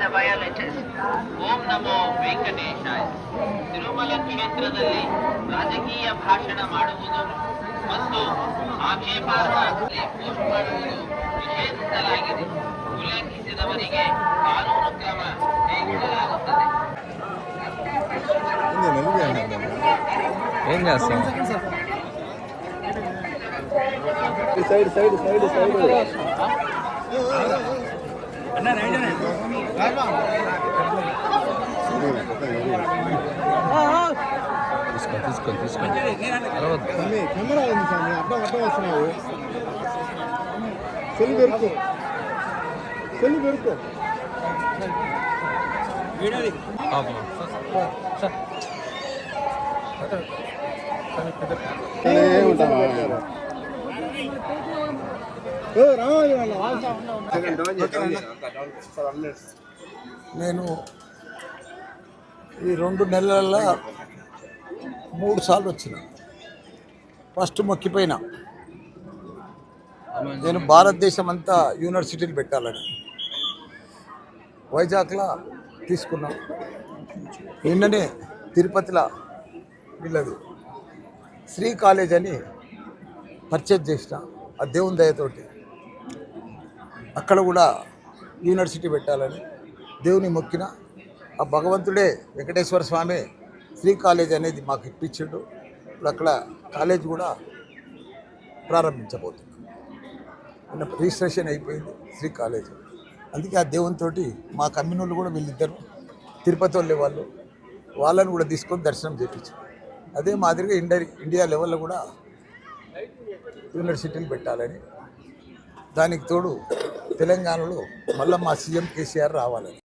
ಓಂ ನಮೋ ವೆಂಕಟೇಶಾಯ. ತಿರುಮಲ ಕ್ಷೇತ್ರದಲ್ಲಿ ರಾಜಕೀಯ ಭಾಷಣ ಮಾಡುವುದು ಮತ್ತು ಆಕ್ಷೇಪಾರ್ಹ ಪೋಸ್ಟ್ ಮಾಡುವುದು ನಿಷೇಧಿಸಲಾಗಿದೆ. ಉಲ್ಲಂಘಿಸಿದವರಿಗೆ ಕಾನೂನು ಕ್ರಮ ಕೈಗೊಳ್ಳಲಾಗುತ್ತದೆ. ఏం చేస్తాం సైడ్ సైడ్ సైడ్ సైడ్ తీసుకొని కెమెరా ఉంది సార్, అడ్డం అడ్డం వస్తున్నావు. సెల్లు పెరుకో, సెల్లు పెరుకో. నేను ఈ 2 నెలల్లో 3 సార్లు వచ్చిన. ఫస్ట్ మొక్కిపోయినా నేను భారతదేశం అంతా యూనివర్సిటీలు పెట్టాలని వైజాగ్లో తీసుకున్నాం. నిన్ననే తిరుపతిలో వీళ్ళది శ్రీ కాలేజ్ అని పర్చేజ్ చేసిన ఆ దేవుని దయతోటి. అక్కడ కూడా యూనివర్సిటీ పెట్టాలని దేవుని మొక్కిన. ఆ భగవంతుడే వెంకటేశ్వర స్వామి శ్రీ కాలేజ్ అనేది మాకు ఇప్పించాడు. ఇప్పుడు అక్కడ కాలేజ్ కూడా ప్రారంభించబోతున్నాం. రిజిస్ట్రేషన్ అయిపోయింది శ్రీ కాలేజ్. అందుకే ఆ దేవునితో మా కమ్యూనిటీలు కూడా వీళ్ళిద్దరు తిరుపతి వాళ్ళని కూడా తీసుకొని దర్శనం చేయించారు. అదే మాదిరిగా ఇండియా లెవెల్లో కూడా యూనివర్సిటీలు పెట్టాలని, దానికి తోడు తెలంగాణలో మళ్ళీ మా సీఎం కేసీఆర్ రావాలని.